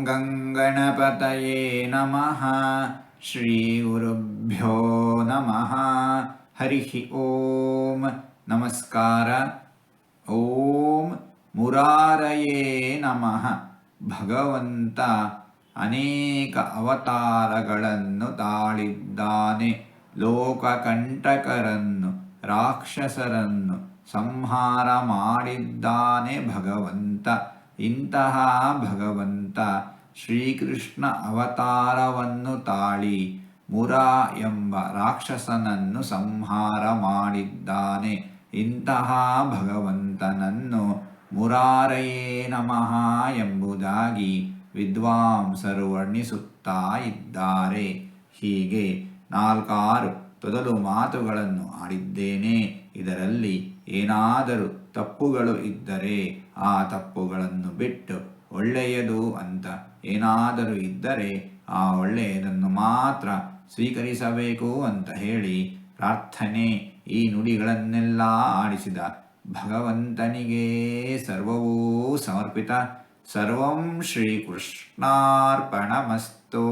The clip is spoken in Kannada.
ಗಂಗಣಪತಯೇ ನಮಃ. ಶ್ರೀ ಗುರುಭ್ಯೋ ನಮಃ. ಹರಿ ಓಂ. ನಮಸ್ಕಾರ. ಓಂ ಮುರಾರಯೇ ನಮಃ. ಭಗವಂತ ಅನೇಕ ಅವತಾರಗಳನ್ನು ತಾಳಿದ್ದಾನೆ. ಲೋಕಕಂಟಕರನ್ನು, ರಾಕ್ಷಸರನ್ನು ಸಂಹಾರ ಮಾಡಿದ್ದಾನೆ ಭಗವಂತ. ಇಂತಹ ಭಗವಂತ ಶ್ರೀಕೃಷ್ಣ ಅವತಾರವನ್ನು ತಾಳಿ ಮುರಾ ಎಂಬ ರಾಕ್ಷಸನನ್ನು ಸಂಹಾರ ಮಾಡಿದ್ದಾನೆ. ಇಂತಹ ಭಗವಂತನನ್ನು ಮುರಾರಯೇ ನಮಃ ಎಂಬುದಾಗಿ ವಿದ್ವಾಂಸರು ವರ್ಣಿಸುತ್ತಾ ಇದ್ದಾರೆ. ಹೀಗೆ 4 ತೊದಲು ಮಾತುಗಳನ್ನು ಆಡಿದ್ದೇನೆ. ಇದರಲ್ಲಿ ಏನಾದರೂ ತಪ್ಪುಗಳು ಇದ್ದರೆ ಆ ತಪ್ಪುಗಳನ್ನು ಬಿಟ್ಟು ಒಳ್ಳೆಯದು ಅಂತ ಏನಾದರೂ ಇದ್ದರೆ ಆ ಒಳ್ಳೆಯದನ್ನು ಮಾತ್ರ ಸ್ವೀಕರಿಸಬೇಕು ಅಂತ ಹೇಳಿ ಪ್ರಾರ್ಥನೆ. ಈ ನುಡಿಗಳನ್ನೆಲ್ಲ ಆಡಿಸಿದ ಭಗವಂತನಿಗೆ ಸರ್ವವೂ ಸಮರ್ಪಿತ. ಸರ್ವಂ ಶ್ರೀಕೃಷ್ಣಾರ್ಪಣಮಸ್ತು.